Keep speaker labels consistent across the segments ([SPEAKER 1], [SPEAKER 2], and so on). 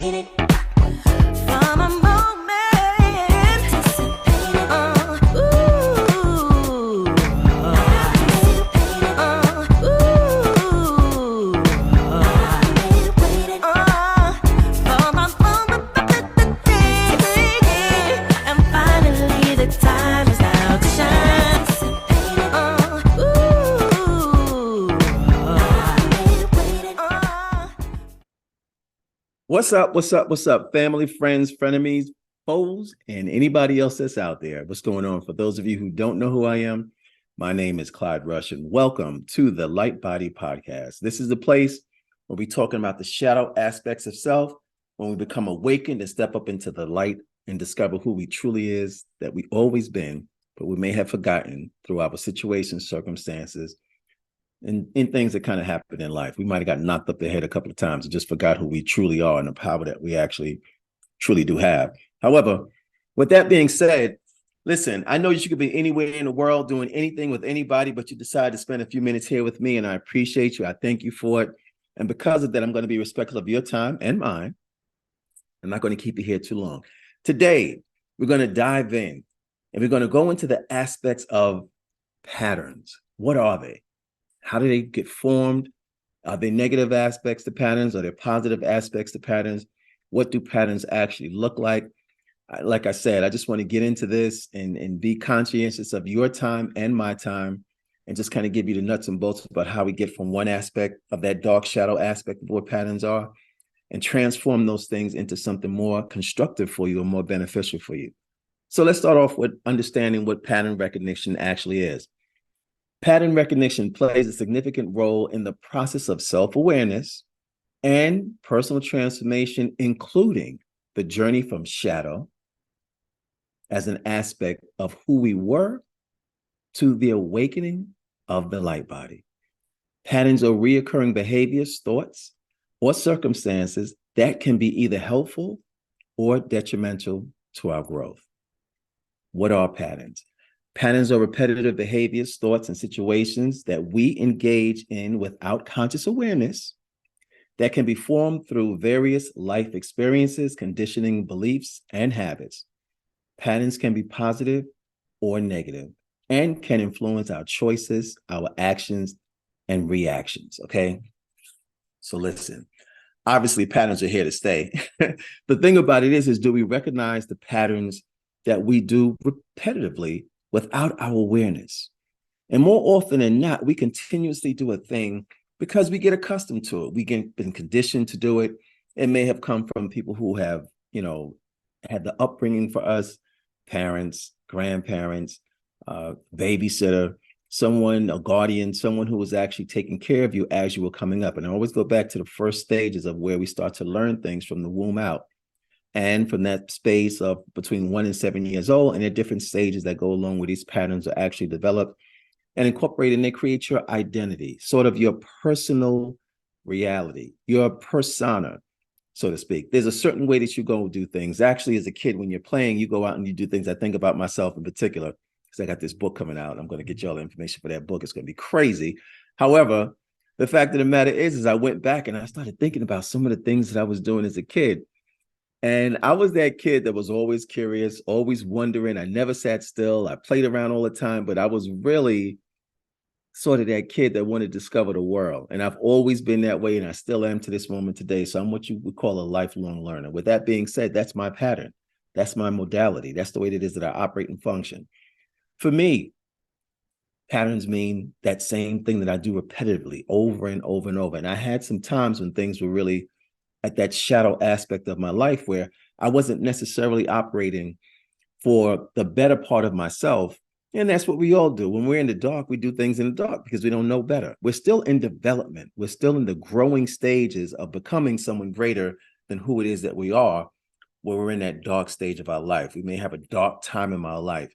[SPEAKER 1] From a moment, and finally the time is now to shine.
[SPEAKER 2] What's up? What's up? What's up? Family, friends, frenemies, foes, and anybody else that's out there. What's going on? For those of you who don't know who I am, my name is Clyde Rush, and welcome to the Light Body Podcast. This is the place where we're talking about the shadow aspects of self, when we become awakened and step up into the light and discover who we truly is, that we always been, but we may have forgotten through our situations, circumstances, and things that kind of happen in life. We might have got knocked up the head a couple of times and just forgot who we truly are and the power that we actually truly do have. However, with that being said, listen, I know you could be anywhere in the world doing anything with anybody, but you decide to spend a few minutes here with me, and I appreciate you. I thank you for it. And because of that, I'm going to be respectful of your time and mine. I'm not going to keep you here too long. Today, we're going to dive in, and we're going to go into the aspects of patterns. What are they? How do they get formed? Are they negative aspects to patterns? Are there positive aspects to patterns? What do patterns actually look like? Like I said, I just want to get into this and be conscientious of your time and my time, and just kind of give you the nuts and bolts about how we get from one aspect of that dark shadow aspect of what patterns are and transform those things into something more constructive for you or more beneficial for you. So let's start off with understanding what pattern recognition actually is. Pattern recognition plays a significant role in the process of self-awareness and personal transformation, including the journey from shadow as an aspect of who we were to the awakening of the light body. Patterns are recurring behaviors, thoughts, or circumstances that can be either helpful or detrimental to our growth. What are patterns? Patterns are repetitive behaviors, thoughts, and situations that we engage in without conscious awareness that can be formed through various life experiences, conditioning, beliefs, and habits. Patterns can be positive or negative and can influence our choices, our actions, and reactions, okay? So listen, obviously patterns are here to stay. The thing about it is do we recognize the patterns that we do repetitively without our awareness? And more often than not, we continuously do a thing because we get accustomed to it. We get been conditioned to do it. It may have come from people who have, had the upbringing for us, parents, grandparents, babysitter, someone, a guardian, someone who was actually taking care of you as you were coming up. And I always go back to the first stages of where we start to learn things from the womb out. And from that space of between 1 and 7 years old, and there are different stages that go along where these patterns are actually developed and incorporated, and they create your identity, sort of your personal reality, your persona, so to speak. There's a certain way that you go do things. Actually, as a kid, when you're playing, you go out and you do things. I think about myself in particular, because I got this book coming out. I'm going to get you all the information for that book. It's going to be crazy. However, the fact of the matter is I went back and I started thinking about some of the things that I was doing as a kid. And I was that kid that was always curious, always wondering. I never sat still. I played around all the time, but I was really sort of that kid that wanted to discover the world. And I've always been that way, and I still am to this moment today. So I'm what you would call a lifelong learner. With that being said, that's my pattern. That's my modality. That's the way it is that I operate and function. For me, patterns mean that same thing that I do repetitively over and over and over. And I had some times when things were really at that shadow aspect of my life where I wasn't necessarily operating for the better part of myself. And that's what we all do. When we're in the dark, we do things in the dark because we don't know better. We're still in development. We're still in the growing stages of becoming someone greater than who it is that we are, where we're in that dark stage of our life. We may have a dark time in our life.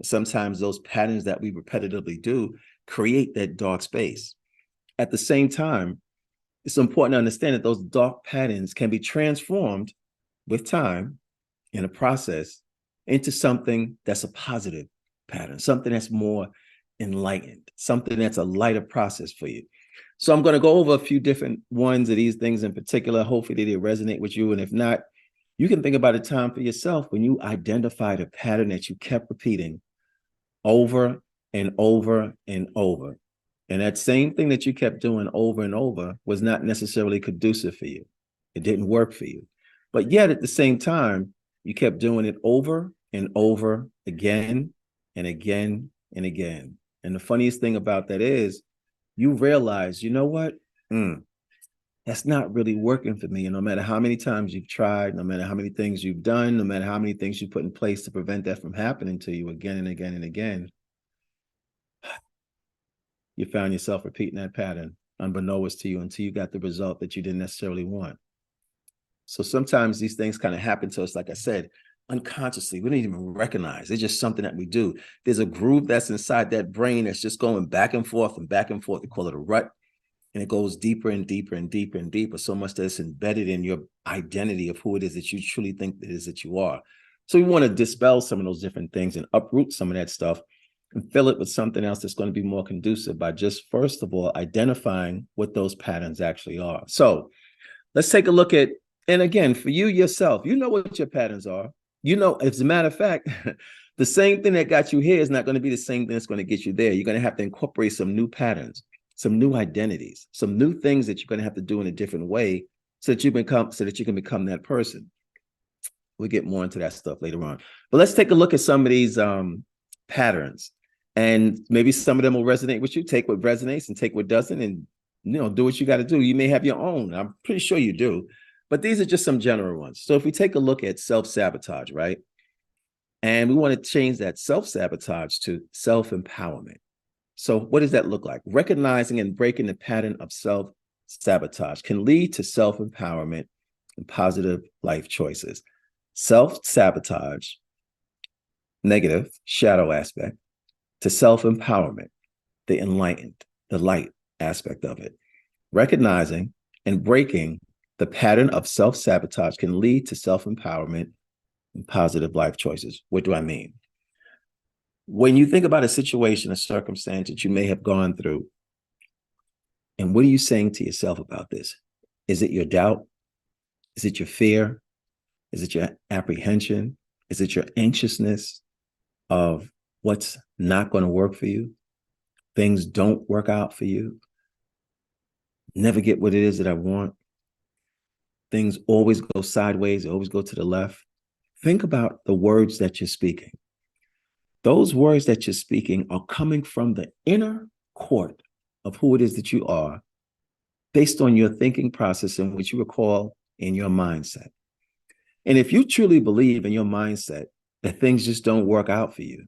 [SPEAKER 2] Sometimes those patterns that we repetitively do create that dark space. At the same time, it's important to understand that those dark patterns can be transformed with time in a process into something that's a positive pattern, something that's more enlightened, something that's a lighter process for you. So I'm going to go over a few different ones of these things in particular. Hopefully they resonate with you. And if not, you can think about a time for yourself when you identified a pattern that you kept repeating over and over and over. And that same thing that you kept doing over and over was not necessarily conducive for you. It didn't work for you. But yet at the same time, you kept doing it over and over again and again and again. And the funniest thing about that is you realize, you know what? That's not really working for me. And no matter how many times you've tried, no matter how many things you've done, no matter how many things you put in place to prevent that from happening to you again and again and again, you found yourself repeating that pattern unbeknownst to you until you got the result that you didn't necessarily want. So sometimes these things kind of happen to us, like I said, unconsciously. We don't even recognize. It's just something that we do. There's a groove that's inside that brain that's just going back and forth and back and forth. We call it a rut. And it goes deeper and deeper and deeper and deeper, so much that it's embedded in your identity of who it is that you truly think it is that you are. So we want to dispel some of those different things and uproot some of that stuff and fill it with something else that's going to be more conducive by just, first of all, identifying what those patterns actually are. So let's take a look at, and again, for you yourself, you know what your patterns are. You know, as a matter of fact, the same thing that got you here is not going to be the same thing that's going to get you there. You're going to have to incorporate some new patterns, some new identities, some new things that you're going to have to do in a different way so that you can become that person. We'll get more into that stuff later on. But let's take a look at some of these patterns, and maybe some of them will resonate with you. Take what resonates and take what doesn't, and do what you got to do. You may have your own. I'm pretty sure you do. But these are just some general ones. So if we take a look at self-sabotage, right? And we want to change that self-sabotage to self-empowerment. So what does that look like? Recognizing and breaking the pattern of self-sabotage can lead to self-empowerment and positive life choices. Self-sabotage, negative, shadow aspect, to self-empowerment, the enlightened, the light aspect of it. Recognizing and breaking the pattern of self-sabotage can lead to self-empowerment and positive life choices. What do I mean? When you think about a situation, a circumstance that you may have gone through, and what are you saying to yourself about this? Is it your doubt? Is it your fear? Is it your apprehension? Is it your anxiousness of what's not going to work for you? Things don't work out for you. Never get what it is that I want. Things always go sideways, they always go to the left. Think about the words that you're speaking. Those words that you're speaking are coming from the inner court of who it is that you are, based on your thinking process in which you recall in your mindset. And if you truly believe in your mindset that things just don't work out for you,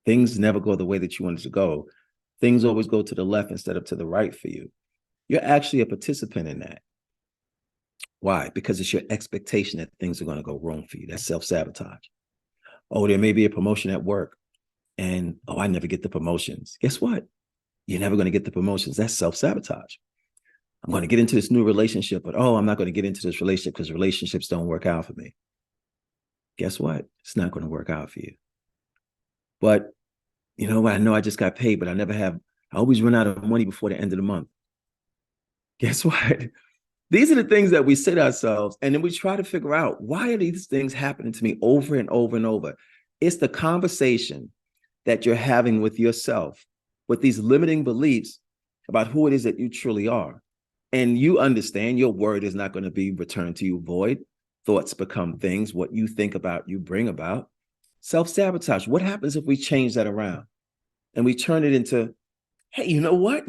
[SPEAKER 2] things never go the way that you wanted to go, things always go to the left instead of to the right for you, you're actually a participant in that. Why? Because it's your expectation that things are going to go wrong for you. That's self-sabotage. Oh, there may be a promotion at work, and I never get the promotions. Guess what? You're never going to get the promotions. That's self-sabotage. I'm going to get into this new relationship, but I'm not going to get into this relationship because relationships don't work out for me. Guess what? It's not going to work out for you. But you know what? I know I just got paid, but I always run out of money before the end of the month. Guess what? These are the things that we say to ourselves, and then we try to figure out, why are these things happening to me over and over and over? It's the conversation that you're having with yourself, with these limiting beliefs about who it is that you truly are. And you understand your word is not going to be returned to you void. Thoughts become things. What you think about, you bring about. Self-sabotage. What happens if we change that around and we turn it into, hey, you know what?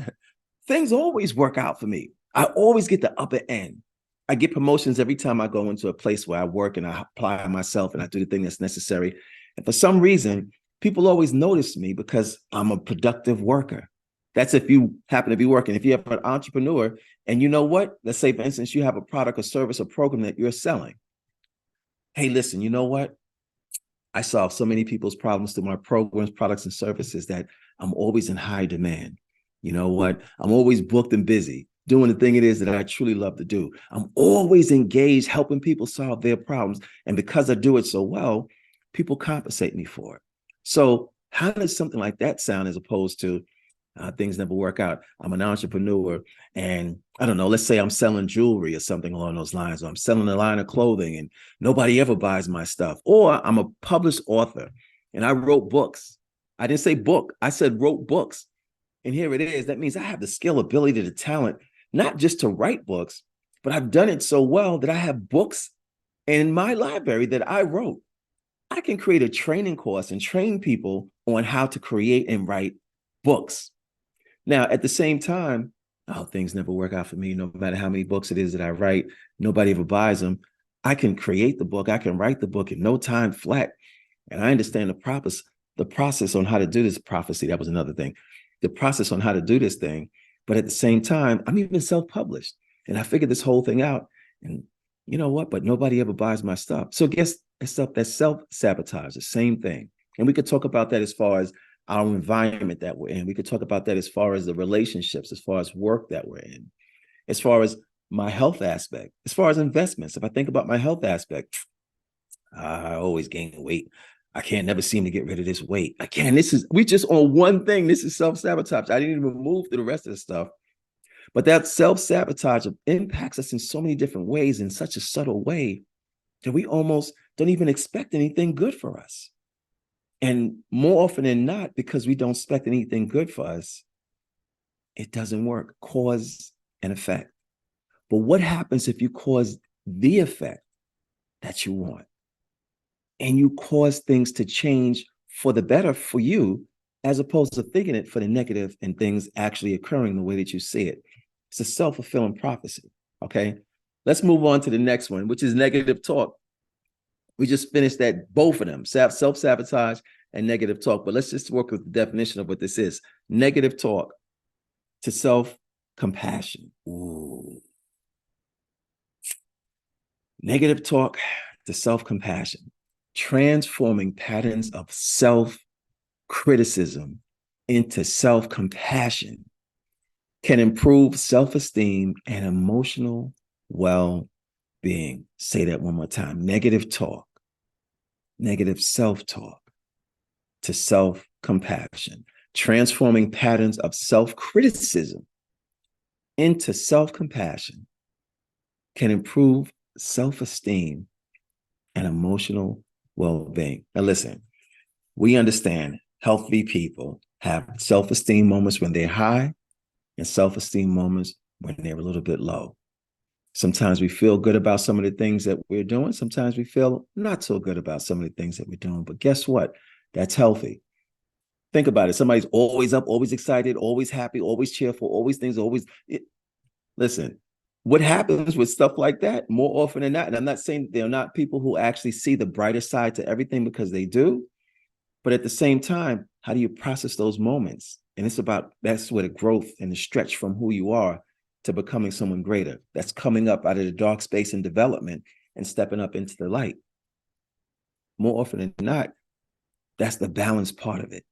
[SPEAKER 2] Things always work out for me. I always get the upper end. I get promotions every time I go into a place where I work and I apply myself and I do the thing that's necessary. And for some reason, people always notice me because I'm a productive worker. That's if you happen to be working. If you're an entrepreneur and you know what? Let's say, for instance, you have a product or service or program that you're selling. Hey, listen, you know what? I solve so many people's problems through my programs, products, and services that I'm always in high demand. You know what? I'm always booked and busy doing the thing it is that I truly love to do. I'm always engaged helping people solve their problems. And because I do it so well, people compensate me for it. So how does something like that sound as opposed to, things never work out. I'm an entrepreneur, and I don't know, let's say I'm selling jewelry or something along those lines, or I'm selling a line of clothing and nobody ever buys my stuff. Or I'm a published author and I wrote books. I didn't say book, I said wrote books. And here it is. That means I have the skill, ability, the talent, not just to write books, but I've done it so well that I have books in my library that I wrote. I can create a training course and train people on how to create and write books. Now, at the same time, oh, things never work out for me. No matter how many books it is that I write, nobody ever buys them. I can create the book. I can write the book in no time flat. And I understand the process on how to do this prophecy. That was another thing. The process on how to do this thing. But at the same time, I'm even self-published. And I figured this whole thing out. And you know what? But nobody ever buys my stuff. So guess that's self-sabotage, the same thing. And we could talk about that as far as our environment that we're in. We could talk about that as far as the relationships, as far as work that we're in, as far as my health aspect, as far as investments. If I think about my health aspect, I always gain weight. I can't never seem to get rid of this weight. I can't. We just on one thing. This is self-sabotage. I didn't even move to the rest of the stuff. But that self-sabotage impacts us in so many different ways, in such a subtle way that we almost don't even expect anything good for us. And more often than not, because we don't expect anything good for us, it doesn't work. Cause and effect. But what happens if you cause the effect that you want? And you cause things to change for the better for you, as opposed to thinking it for the negative and things actually occurring the way that you see it. It's a self-fulfilling prophecy, okay? Let's move on to the next one, which is negative talk. We just finished that, both of them, self-sabotage and negative talk. But let's just work with the definition of what this is. Negative talk to self-compassion. Ooh. Negative talk to self-compassion. Transforming patterns of self-criticism into self-compassion can improve self-esteem and emotional well-being. Say that one more time. Negative talk, negative self-talk to self-compassion, transforming patterns of self-criticism into self-compassion can improve self-esteem and emotional well-being. Now listen, we understand healthy people have self-esteem moments when they're high and self-esteem moments when they're a little bit low. Sometimes we feel good about some of the things that we're doing. Sometimes we feel not so good about some of the things that we're doing. But guess what? That's healthy. Think about it. Somebody's always up, always excited, always happy, always cheerful, always things, listen, what happens with stuff like that more often than not, and I'm not saying they're not people who actually see the brighter side to everything, because they do, but at the same time, how do you process those moments? And that's where the growth and the stretch from who you are to becoming someone greater. That's coming up out of the dark space and development and stepping up into the light. More often than not, that's the balance part of it.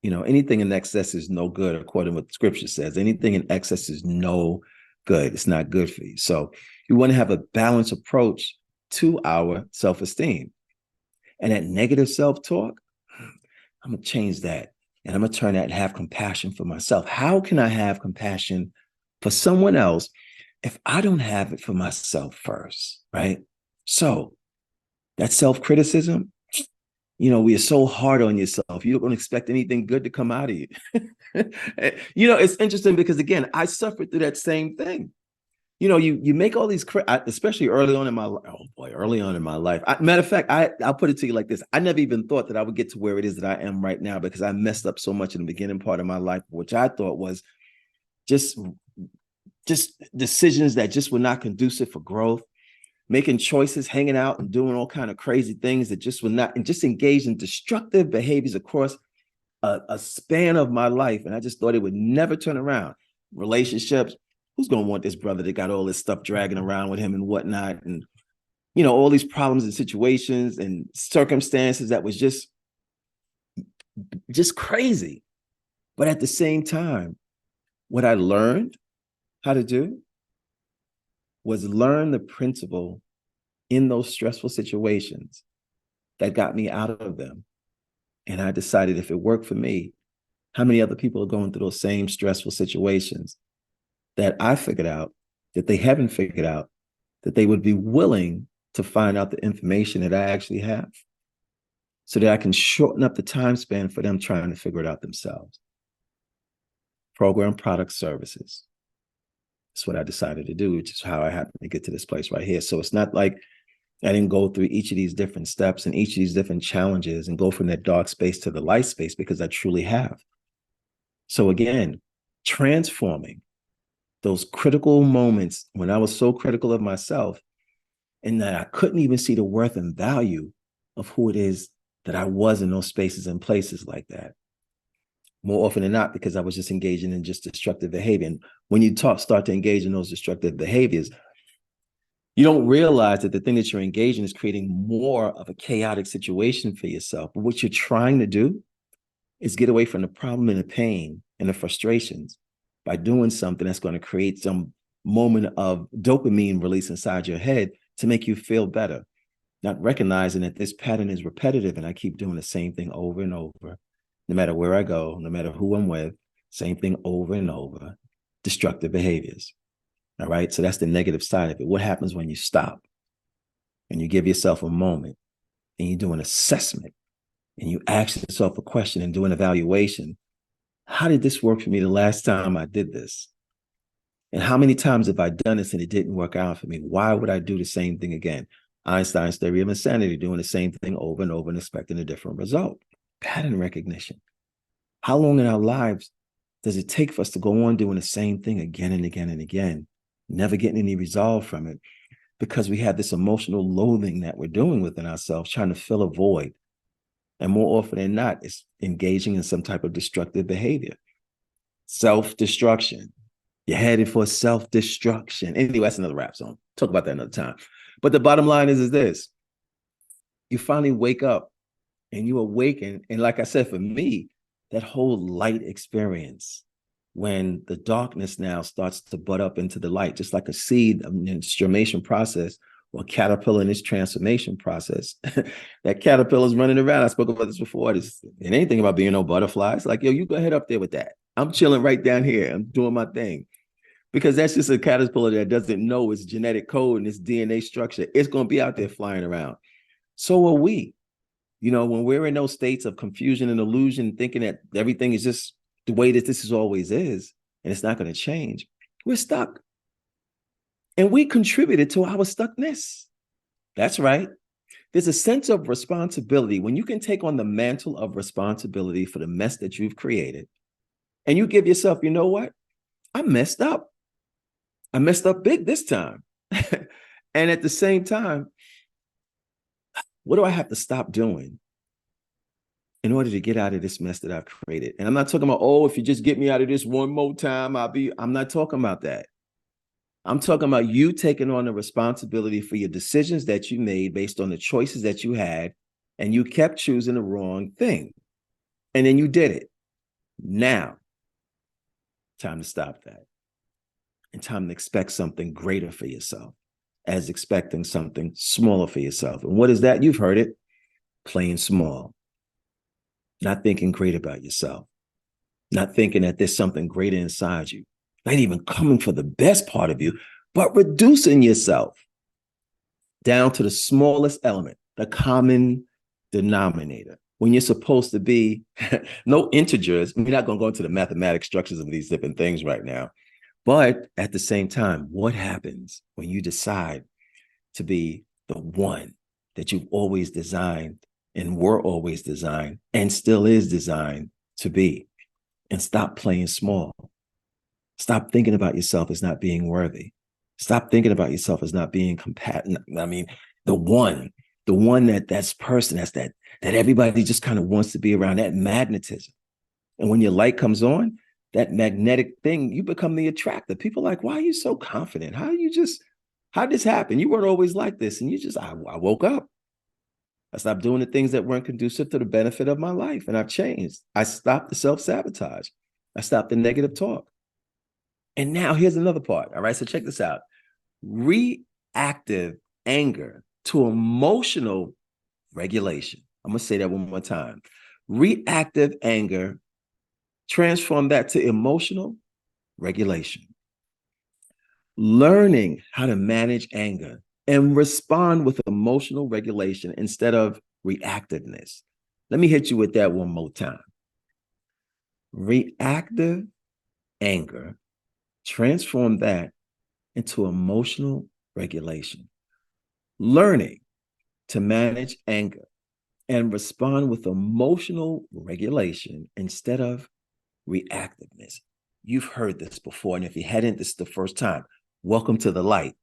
[SPEAKER 2] You know, anything in excess is no good, according to what scripture says. Anything in excess is no good. It's not good for you. So you want to have a balanced approach to our self-esteem. And that negative self-talk, I'm going to change that. And I'm going to turn that and have compassion for myself. How can I have compassion for someone else if I don't have it for myself first, right? So that self-criticism, you know, we are so hard on yourself. You don't expect anything good to come out of you. You know, it's interesting because, again, I suffered through that same thing. You know, you make all these, especially early on in my life. Oh boy, early on in my life. Matter of fact, I'll put it to you like this. I never even thought that I would get to where it is that I am right now, because I messed up so much in the beginning part of my life, which I thought was just decisions that just were not conducive for growth, making choices, hanging out and doing all kind of crazy things that just were not, and just engaged in destructive behaviors across a span of my life. And I just thought it would never turn around. Relationships, who's going to want this brother that got all this stuff dragging around with him and whatnot? And, you know, all these problems and situations and circumstances that was just crazy. But at the same time, what I learned how to do was learn the principle in those stressful situations that got me out of them. And I decided if it worked for me, How many other people are going through those same stressful situations that I figured out, that they haven't figured out, that they would be willing to find out the information that I actually have so that I can shorten up the time span for them trying to figure it out themselves. Program, product, services. That's what I decided to do, which is how I happened to get to this place right here. So it's not like I didn't go through each of these different steps and each of these different challenges and go from that dark space to the light space, because I truly have. So again, transforming those critical moments when I was so critical of myself and that I couldn't even see the worth and value of who it is that I was in those spaces and places like that. More often than not, because I was just engaging in just destructive behavior. And when you start to engage in those destructive behaviors, you don't realize that the thing that you're engaging is creating more of a chaotic situation for yourself. But what you're trying to do is get away from the problem and the pain and the frustrations by doing something that's going to create some moment of dopamine release inside your head to make you feel better, not recognizing that this pattern is repetitive and I keep doing the same thing over and over, no matter where I go, no matter who I'm with, same thing over and over, destructive behaviors. All right. So that's the negative side of it. What happens when you stop and you give yourself a moment and you do an assessment and you ask yourself a question and do an evaluation? How did this work for me the last time I did this? And how many times have I done this and it didn't work out for me? Why would I do the same thing again? Einstein's theory of insanity, doing the same thing over and over and expecting a different result. Pattern recognition. How long in our lives does it take for us to go on doing the same thing again and again and again, never getting any resolve from it? Because we have this emotional loathing that we're doing within ourselves, trying to fill a void. And more often than not, it's engaging in some type of destructive behavior. Self-destruction. You're headed for self-destruction. Anyway, that's another rap song. Talk about that another time. But the bottom line is this. You finally wake up and you awaken. And like I said, for me, that whole light experience, when the darkness now starts to bud up into the light, just like a seed in the germination process, or caterpillar in its transformation process. That caterpillar is running around. I spoke about this before. It ain't anything about being no butterfly. It's like, yo, you go ahead up there with that. I'm chilling right down here. I'm doing my thing. Because that's just a caterpillar that doesn't know its genetic code and its DNA structure. It's going to be out there flying around. So are we. You know, when we're in those states of confusion and illusion, thinking that everything is just the way that this is always is, and it's not going to change, we're stuck. And we contributed to our stuckness. That's right. There's a sense of responsibility when you can take on the mantle of responsibility for the mess that you've created. And you give yourself, you know what? I messed up. I messed up big this time. And at the same time, what do I have to stop doing in order to get out of this mess that I've created? And I'm not talking about, oh, if you just get me out of this one more time, I'm not talking about that. I'm talking about you taking on the responsibility for your decisions that you made based on the choices that you had, and you kept choosing the wrong thing. And then you did it. Now, time to stop that. And time to expect something greater for yourself, as expecting something smaller for yourself. And what is that? You've heard it. Playing small. Not thinking great about yourself. Not thinking that there's something greater inside you. Not even coming for the best part of you, but reducing yourself down to the smallest element, the common denominator. When you're supposed to be no integers, we're not going to go into the mathematic structures of these different things right now. But at the same time, what happens when you decide to be the one that you've always designed and were always designed and still is designed to be, and stop playing small? Stop thinking about yourself as not being worthy. Stop thinking about yourself as not being compatible. I mean, the one that's that everybody just kind of wants to be around, that magnetism. And when your light comes on, that magnetic thing, you become the attractor. People are like, why are you so confident? How did this happen? You weren't always like this. And I woke up. I stopped doing the things that weren't conducive to the benefit of my life. And I've changed. I stopped the self-sabotage. I stopped the negative talk. And now here's another part. All right. So check this out. Reactive anger to emotional regulation. I'm going to say that one more time. Reactive anger Transform that to emotional regulation. Learning how to manage anger and respond with emotional regulation instead of reactiveness. Let me hit you with that one more time. Reactive anger, transform that into emotional regulation. Learning to manage anger and respond with emotional regulation instead of reactiveness. You've heard this before, and if you hadn't, this is the first time. Welcome to the light.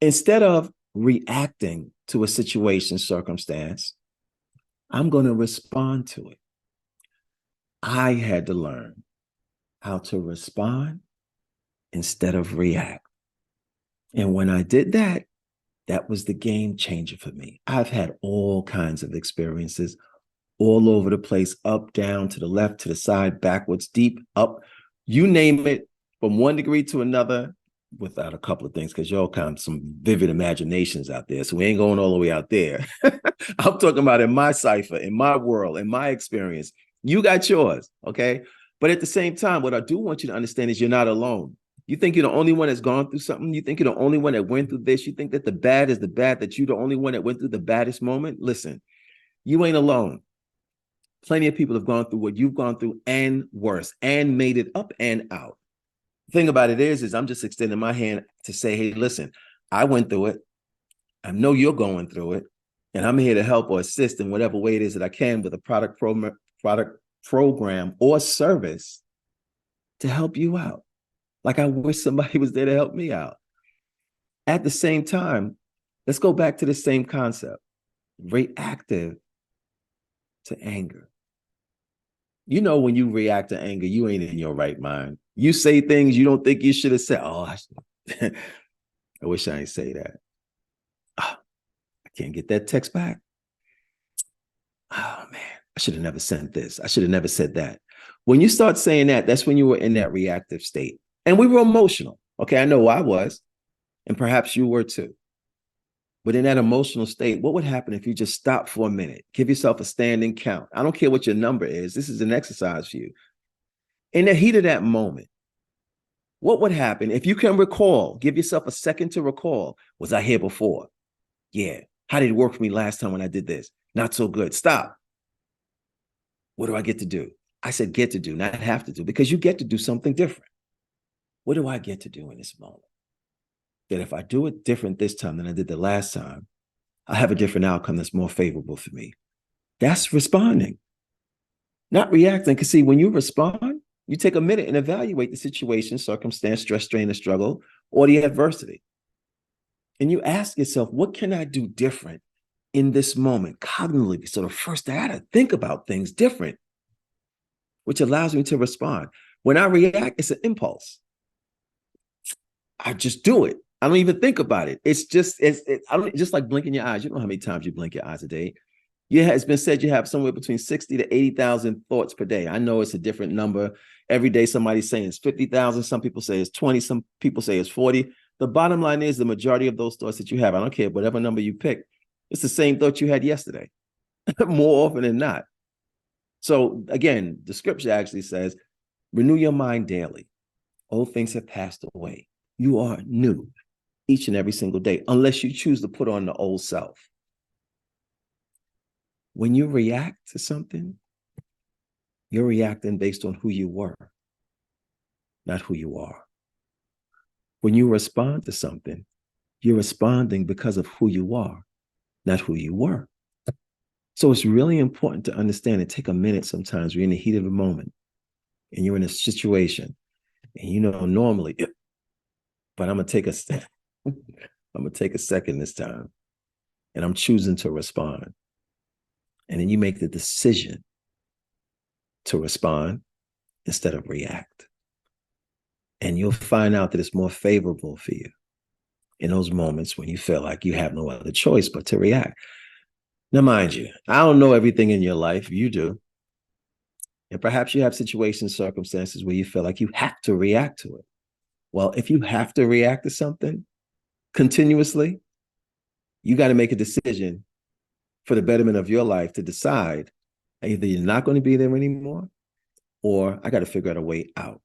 [SPEAKER 2] Instead of reacting to a situation, circumstance, I'm going to respond to it. I had to learn how to respond instead of react. And when I did that, that was the game changer for me. I've had all kinds of experiences all over the place, up, down, to the left, to the side, backwards, deep, up, you name it, from one degree to another, without a couple of things, because y'all kind of some vivid imaginations out there. So we ain't going all the way out there. I'm talking about in my cipher, in my world, in my experience. You got yours, okay? But at the same time, what I do want you to understand is you're not alone. You think you're the only one that's gone through something? You think you're the only one that went through this? You think that the bad is the bad, that you're the only one that went through the baddest moment? Listen, you ain't alone. Plenty of people have gone through what you've gone through and worse and made it up and out. The thing about it is I'm just extending my hand to say, hey, listen, I went through it. I know you're going through it. And I'm here to help or assist in whatever way it is that I can with a product program or service to help you out. Like I wish somebody was there to help me out. At the same time, let's go back to the same concept. Reactive to anger. You know, when you react to anger, you ain't in your right mind. You say things you don't think you should have said. Oh, I wish I didn't say that. Oh, I can't get that text back. Oh, man, I should have never sent this. I should have never said that. When you start saying that, that's when you were in that reactive state. And we were emotional. Okay, I know I was. And perhaps you were too. But in that emotional state, what would happen if you just stop for a minute? Give yourself a standing count. I don't care what your number is. This is an exercise for you. In the heat of that moment, what would happen if you can recall? Give yourself a second to recall. Was I here before? Yeah. How did it work for me last time when I did this? Not so good. Stop. What do I get to do? I said get to do, not have to do, because you get to do something different. What do I get to do in this moment? That if I do it different this time than I did the last time, I have a different outcome that's more favorable for me. That's responding, not reacting. Because see, when you respond, you take a minute and evaluate the situation, circumstance, stress, strain, the struggle, or the adversity. And you ask yourself, what can I do different in this moment cognitively? So the first thing I got to think about things different, which allows me to respond. When I react, it's an impulse. I just do it. I don't even think about it. It's just, I don't just like blinking your eyes. You know how many times you blink your eyes a day. Yeah, it's been said you have somewhere between 60 to 80,000 thoughts per day. I know it's a different number. Every day somebody's saying it's 50,000. Some people say it's 20. Some people say it's 40. The bottom line is the majority of those thoughts that you have, I don't care, whatever number you pick, it's the same thought you had yesterday, more often than not. So again, the scripture actually says, renew your mind daily. Old things have passed away. You are new each and every single day, unless you choose to put on the old self. When you react to something, you're reacting based on who you were, not who you are. When you respond to something, you're responding because of who you are, not who you were. So it's really important to understand and take a minute sometimes. You're in the heat of a moment and you're in a situation and you know normally, but I'm going to take a step. I'm going to take a second this time and I'm choosing to respond. And then you make the decision to respond instead of react. And you'll find out that it's more favorable for you in those moments when you feel like you have no other choice but to react. Now, mind you, I don't know everything in your life. You do. And perhaps you have situations, circumstances where you feel like you have to react to it. Well, if you have to react to something continuously, you got to make a decision for the betterment of your life to decide either you're not going to be there anymore or I got to figure out a way out.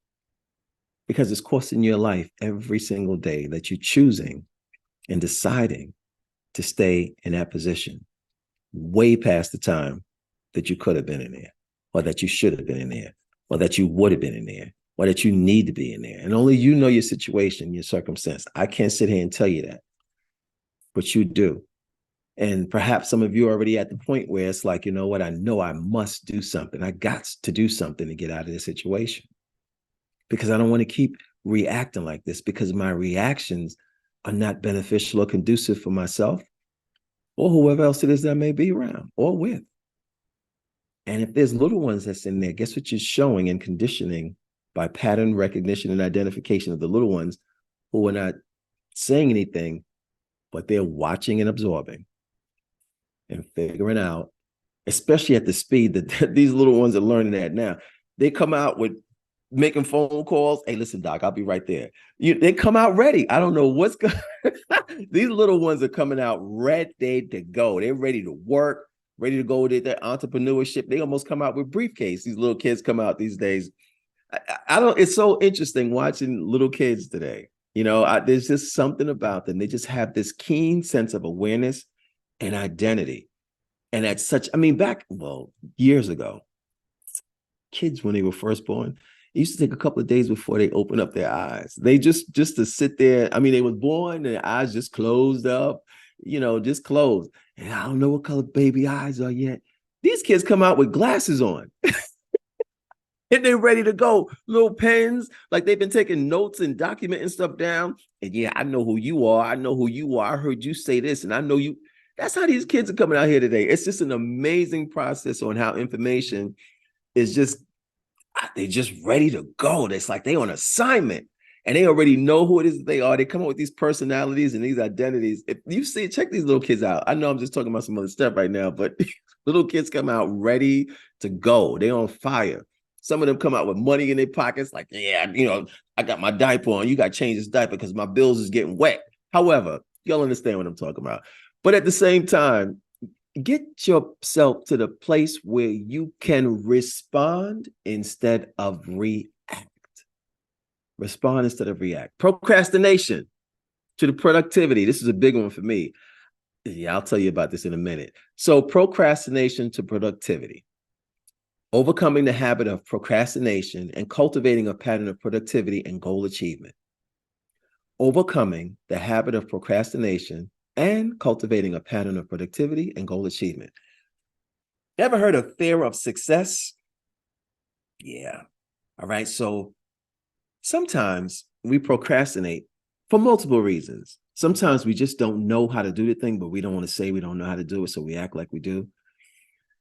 [SPEAKER 2] Because it's costing your life every single day that you're choosing and deciding to stay in that position way past the time that you could have been in there, or that you should have been in there, or that you would have been in there, or that you need to be in there. And only you know your situation, your circumstance. I can't sit here and tell you that, but you do. And perhaps some of you are already at the point where it's like, you know what? I know I must do something. I got to do something to get out of this situation, because I don't want to keep reacting like this, because my reactions are not beneficial or conducive for myself or whoever else it is that I may be around or with. And if there's little ones that's in there, guess what you're showing and conditioning by pattern recognition and identification of the little ones who are not saying anything, but they're watching and absorbing and figuring out, especially at the speed that these little ones are learning at now. They come out with making phone calls. Hey, listen, doc, I'll be right there. They come out ready. I don't know what's going These little ones are coming out ready to go. They're ready to work, ready to go with their entrepreneurship. They almost come out with briefcase. These little kids come out these days. I don't, it's so interesting watching little kids today. There's just something about them. They just have this keen sense of awareness and identity. And at such, back, years ago, kids, when they were first born, it used to take a couple of days before they open up their eyes. They just to sit there. They were born and their eyes just closed up, just closed. And I don't know what color baby eyes are yet. These kids come out with glasses on. And they're ready to go. Little pens, like they've been taking notes and documenting stuff down. And yeah, I know who you are. I know who you are. I heard you say this, and I know you. That's how these kids are coming out here today. It's just an amazing process on how information is they're just ready to go. It's like they're on assignment and they already know who it is that they are. They come up with these personalities and these identities. If you see, check these little kids out. I know I'm just talking about some other stuff right now, but little kids come out ready to go. They're on fire. Some of them come out with money in their pockets, like, yeah, I got my diaper on. You got to change this diaper because my bills is getting wet. However, y'all understand what I'm talking about. But at the same time, get yourself to the place where you can respond instead of react. Respond instead of react. Procrastination to the productivity. This is a big one for me. Yeah, I'll tell you about this in a minute. So procrastination to productivity. Overcoming the habit of procrastination and cultivating a pattern of productivity and goal achievement. Overcoming the habit of procrastination and cultivating a pattern of productivity and goal achievement. Ever heard of fear of success? Yeah. All right. So sometimes we procrastinate for multiple reasons. Sometimes we just don't know how to do the thing, but we don't want to say we don't know how to do it, so we act like we do.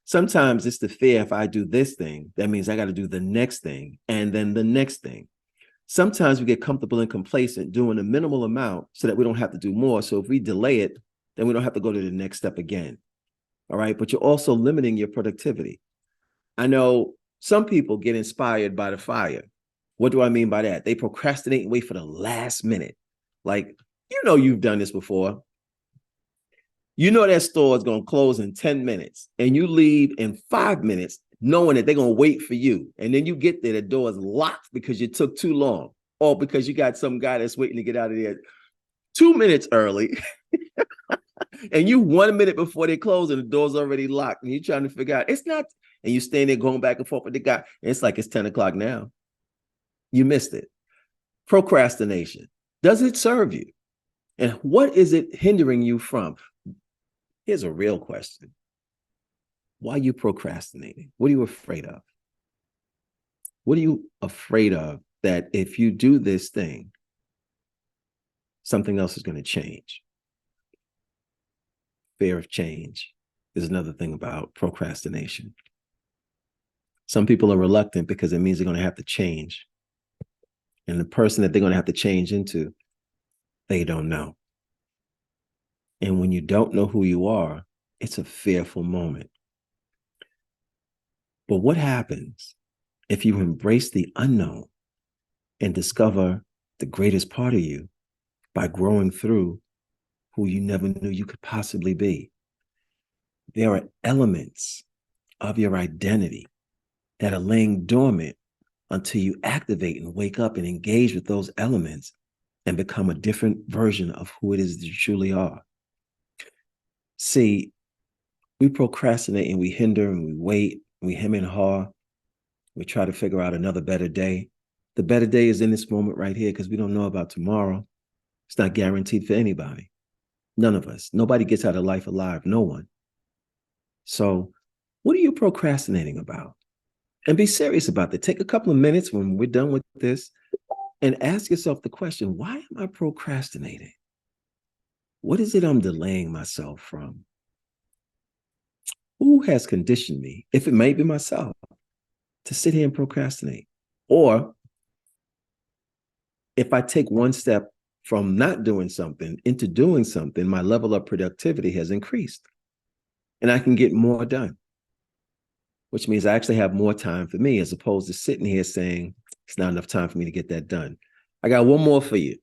[SPEAKER 2] Sometimes it's the fear, if I do this thing, that means I got to do the next thing and then the next thing. Sometimes we get comfortable and complacent doing a minimal amount so that we don't have to do more. So if we delay it, then we don't have to go to the next step again. All right. But you're also limiting your productivity. I know some people get inspired by the fire. What do I mean by that? They procrastinate and wait for the last minute. Like, you've done this before. That store is going to close in 10 minutes and you leave in 5 minutes knowing that they're going to wait for you. And then you get there, the door is locked because you took too long or because you got some guy that's waiting to get out of there 2 minutes early and you 1 minute before they close and the door's already locked and you're trying to figure out, it's not, and you stand there going back and forth with the guy. And it's like, it's 10 o'clock now. You missed it. Procrastination. Does it serve you? And what is it hindering you from? Here's a real question. Why are you procrastinating? What are you afraid of? What are you afraid of that if you do this thing, something else is going to change? Fear of change is another thing about procrastination. Some people are reluctant because it means they're going to have to change. And the person that they're going to have to change into, they don't know. And when you don't know who you are, it's a fearful moment. But what happens if you embrace the unknown and discover the greatest part of you by growing through who you never knew you could possibly be? There are elements of your identity that are laying dormant until you activate and wake up and engage with those elements and become a different version of who it is that you truly are. See, we procrastinate and we hinder and we wait, we hem and haw. We try to figure out another better day. The better day is in this moment right here because we don't know about tomorrow. It's not guaranteed for anybody. None of us. Nobody gets out of life alive. No one. So what are you procrastinating about? And be serious about that. Take a couple of minutes when we're done with this and ask yourself the question, why am I procrastinating? What is it I'm delaying myself from? Who has conditioned me, if it may be myself, to sit here and procrastinate? Or if I take one step from not doing something into doing something, my level of productivity has increased and I can get more done, which means I actually have more time for me as opposed to sitting here saying, it's not enough time for me to get that done. I got one more for you,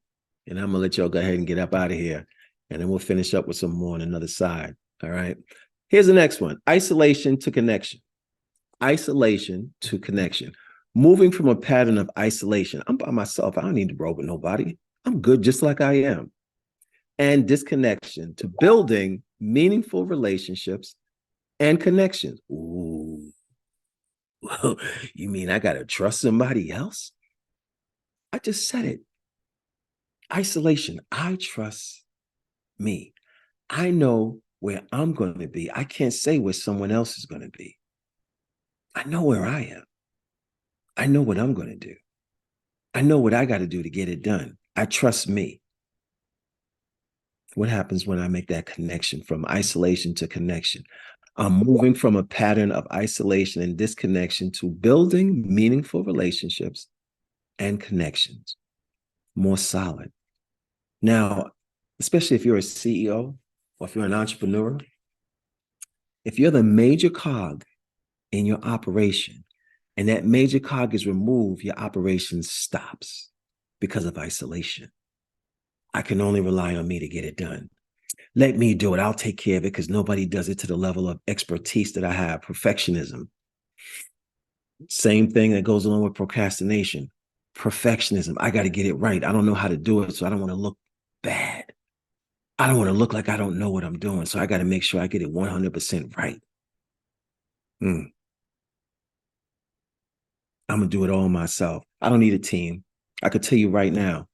[SPEAKER 2] and I'm going to let y'all go ahead and get up out of here, and then we'll finish up with some more on another side. All right. Here's the next one. Isolation to connection. Isolation to connection. Moving from a pattern of isolation. I'm by myself. I don't need to roll with nobody. I'm good just like I am. And disconnection to building meaningful relationships and connections. Ooh. You mean I got to trust somebody else? I just said it. Isolation. I trust me. I know where I'm going to be. I can't say where someone else is going to be. I know where I am. I know what I'm going to do. I know what I got to do to get it done. I trust me. What happens when I make that connection from isolation to connection? I'm moving from a pattern of isolation and disconnection to building meaningful relationships and connections, more solid. Now, especially if you're a CEO or if you're an entrepreneur, if you're the major cog in your operation and that major cog is removed, your operation stops because of isolation. I can only rely on me to get it done. Let me do it. I'll take care of it because nobody does it to the level of expertise that I have. Perfectionism. Same thing that goes along with procrastination. Perfectionism. I got to get it right. I don't know how to do it, so I don't want to look bad. I don't want to look like I don't know what I'm doing, so I got to make sure I get it 100% right. I'm going to do it all myself. I don't need a team. I could tell you right now,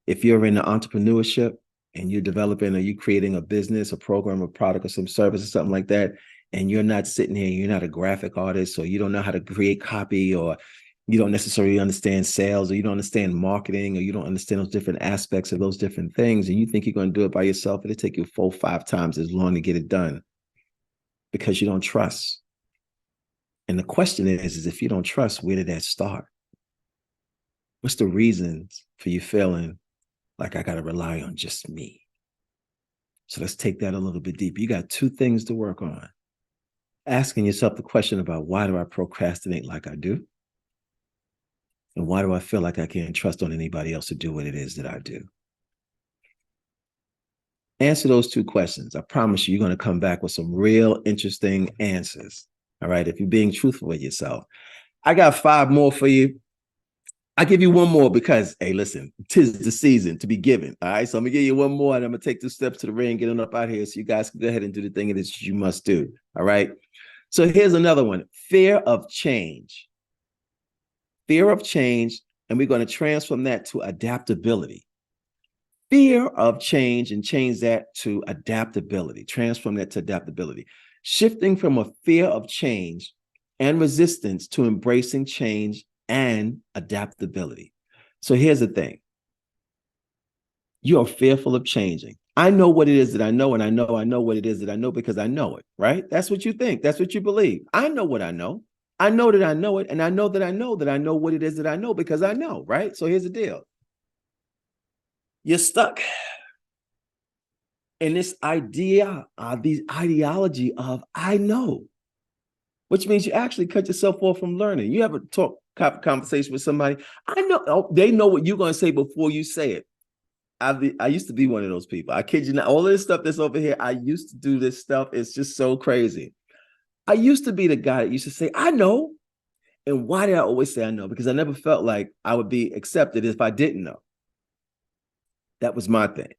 [SPEAKER 2] if you're in the entrepreneurship and you're developing or you're creating a business, a program, a product, or some service or something like that, and you're not sitting here, you're not a graphic artist, or you don't know how to create copy, or you don't necessarily understand sales, or you don't understand marketing, or you don't understand those different aspects of those different things, and you think you're going to do it by yourself, it'll take you 4-5 times as long to get it done because you don't trust. And the question is if you don't trust, where did that start? What's the reasons for you feeling like I got to rely on just me? So let's take that a little bit deeper. You got 2 things to work on. Asking yourself the question about why do I procrastinate like I do? And why do I feel like I can't trust on anybody else to do what it is that I do? Answer those 2 questions. I promise you, you're going to come back with some real interesting answers. All right. If you're being truthful with yourself, I got 5 more for you. I give you one more because, hey, listen, 'tis the season to be given. All right. So I'm gonna give you one more and I'm gonna take 2 steps to the ring, get on up out here so you guys can go ahead and do the thing that you must do. All right. So here's another one. Fear of change. Fear of change. And we're going to transform that to adaptability. Fear of change and change that to adaptability. Transform that to adaptability. Shifting from a fear of change and resistance to embracing change and adaptability. So here's the thing. You are fearful of changing. I know what it is that I know, and I know what it is that I know because I know it, right? That's what you think. That's what you believe. I know what I know. I know that I know it, and I know that I know that I know what it is that I know because I know, right? So here's the deal. You're stuck in this idea, the ideology of I know, which means you actually cut yourself off from learning. You have a conversation with somebody. I know they know what you're going to say before you say it. I used to be one of those people. I kid you not. All of this stuff that's over here, I used to do this stuff. It's just so crazy. I used to be the guy that used to say, I know. And why did I always say I know? Because I never felt like I would be accepted if I didn't know. That was my thing.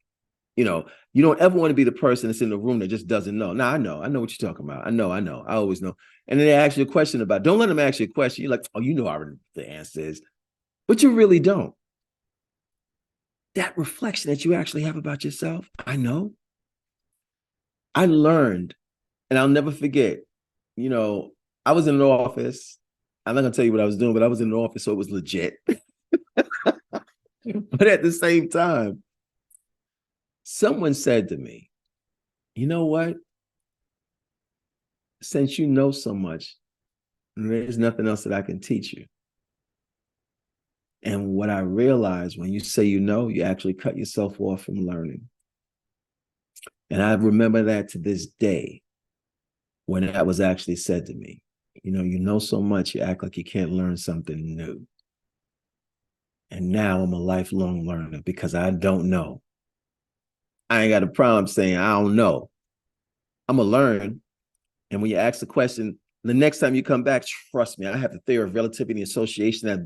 [SPEAKER 2] You don't ever want to be the person that's in the room that just doesn't know. Now, I know what you're talking about. I know, I always know. And then they ask you a question about, don't let them ask you a question. You're like, oh, you know already the answer is, but you really don't. That reflection that you actually have about yourself, I know. I learned, and I'll never forget, I was in an office. I'm not going to tell you what I was doing, but I was in an office, so it was legit. But at the same time, someone said to me, you know what? Since you know so much, there's nothing else that I can teach you. And what I realized, when you say you know, you actually cut yourself off from learning. And I remember that to this day, when that was actually said to me. You know so much, you act like you can't learn something new. And now I'm a lifelong learner because I don't know. I ain't got a problem saying I don't know. I'm going to learn. And when you ask the question, the next time you come back, trust me, I have the theory of relativity and association that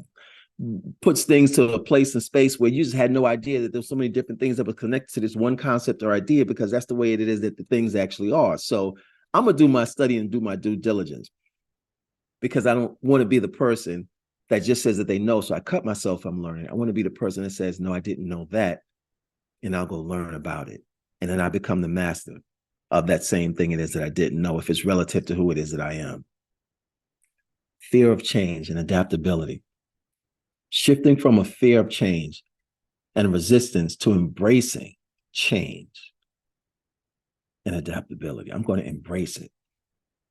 [SPEAKER 2] puts things to a place and space where you just had no idea that there's so many different things that were connected to this one concept or idea, because that's the way it is that the things actually are. So I'm going to do my study and do my due diligence, because I don't want to be the person that just says that they know. So I cut myself from learning. I want to be the person that says, no, I didn't know that. And I'll go learn about it. And then I become the master of that same thing it is that I didn't know, if it's relative to who it is that I am. Fear of change and adaptability. Shifting from a fear of change and resistance to embracing change and adaptability. I'm going to embrace it.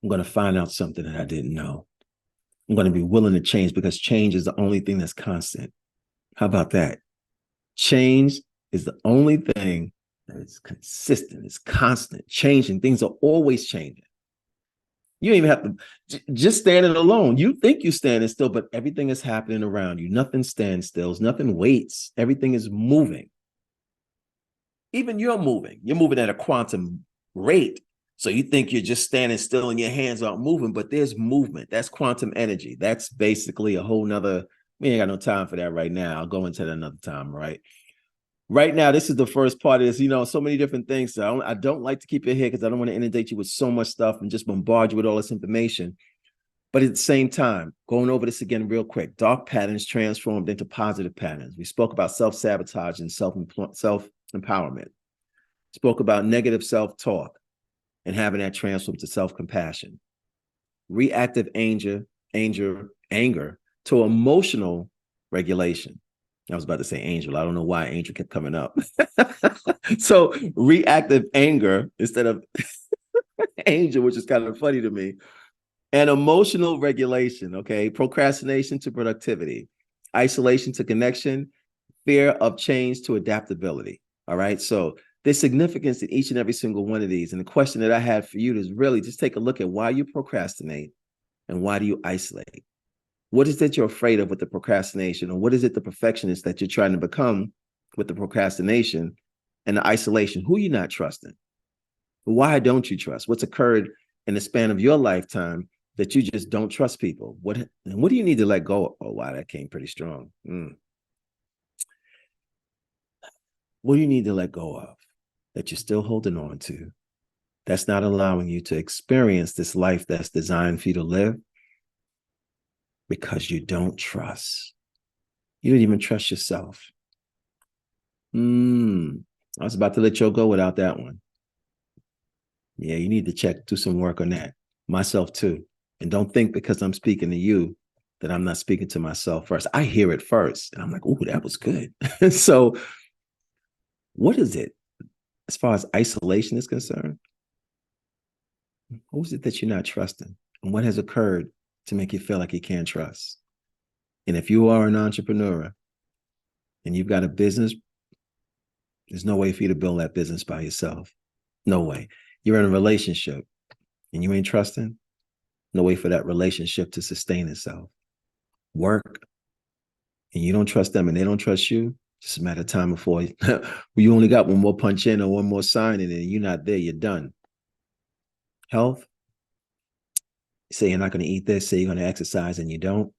[SPEAKER 2] I'm going to find out something that I didn't know. I'm going to be willing to change, because change is the only thing that's constant. How about that? Change is the only thing that is consistent, it's constant, changing. Things are always changing. You don't even have to, just standing alone. You think you're standing still, but everything is happening around you. Nothing stands still. Nothing waits. Everything is moving. Even you're moving. You're moving at a quantum rate. So you think you're just standing still and your hands aren't moving, but there's movement. That's quantum energy. That's basically a whole nother, we ain't got no time for that right now. I'll go into that another time, right? Right now, this is the first part of this, so many different things. So I don't like to keep it here because I don't want to inundate you with so much stuff and just bombard you with all this information. But at the same time, going over this again real quick, dark patterns transformed into positive patterns. We spoke about self-sabotage and self-empowerment. Spoke about negative self-talk and having that transform to self-compassion. Reactive anger to emotional regulation. I was about to say angel. I don't know why angel kept coming up. So reactive anger instead of angel, which is kind of funny to me. And emotional regulation, okay? Procrastination to productivity, isolation to connection, fear of change to adaptability, all right? So there's significance in each and every single one of these. And the question that I have for you is really just take a look at why you procrastinate and why do you isolate? What is it you're afraid of with the procrastination? Or what is it, the perfectionist that you're trying to become with the procrastination and the isolation? Who are you not trusting? Why don't you trust? What's occurred in the span of your lifetime that you just don't trust people? What do you need to let go of? Oh, wow, that came pretty strong. What do you need to let go of that you're still holding on to, that's not allowing you to experience this life that's designed for you to live? Because you don't trust. You don't even trust yourself. I was about to let you go without that one. Yeah, you need to do some work on that. Myself too. And don't think because I'm speaking to you that I'm not speaking to myself first. I hear it first and I'm like, oh, that was good. So what is it as far as isolation is concerned? What is it that you're not trusting? And what has occurred to make you feel like you can't trust? And if you are an entrepreneur and you've got a business, there's no way for you to build that business by yourself. No way. You're in a relationship and you ain't trusting, no way for that relationship to sustain itself. Work and you don't trust them and they don't trust you, just a matter of time before you only got one more punch in or one more sign in and you're not there, you're done. Health, say you're not going to eat this, say you're going to exercise and you don't,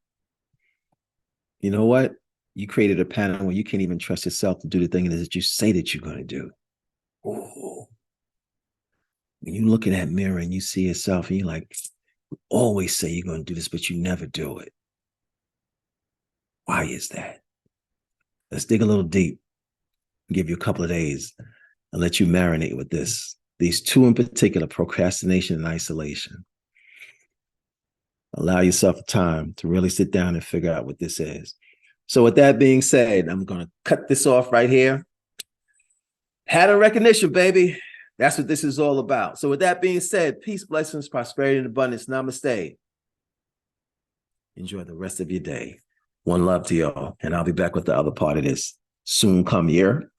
[SPEAKER 2] You know what? You created a pattern where you can't even trust yourself to do the thing that you say that you're going to do. Ooh. When you look in that mirror and you see yourself and you're like, always say you're going to do this, but you never do it. Why is that? Let's dig a little deep, give you a couple of days and let you marinate with this. These two in particular, procrastination and isolation. Allow yourself time to really sit down and figure out what this is. So with that being said, I'm going to cut this off right here. Pattern recognition, baby. That's what this is all about. So with that being said, peace, blessings, prosperity, and abundance. Namaste. Enjoy the rest of your day. One love to y'all. And I'll be back with the other part of this soon come year.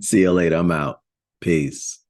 [SPEAKER 2] See you later. I'm out. Peace.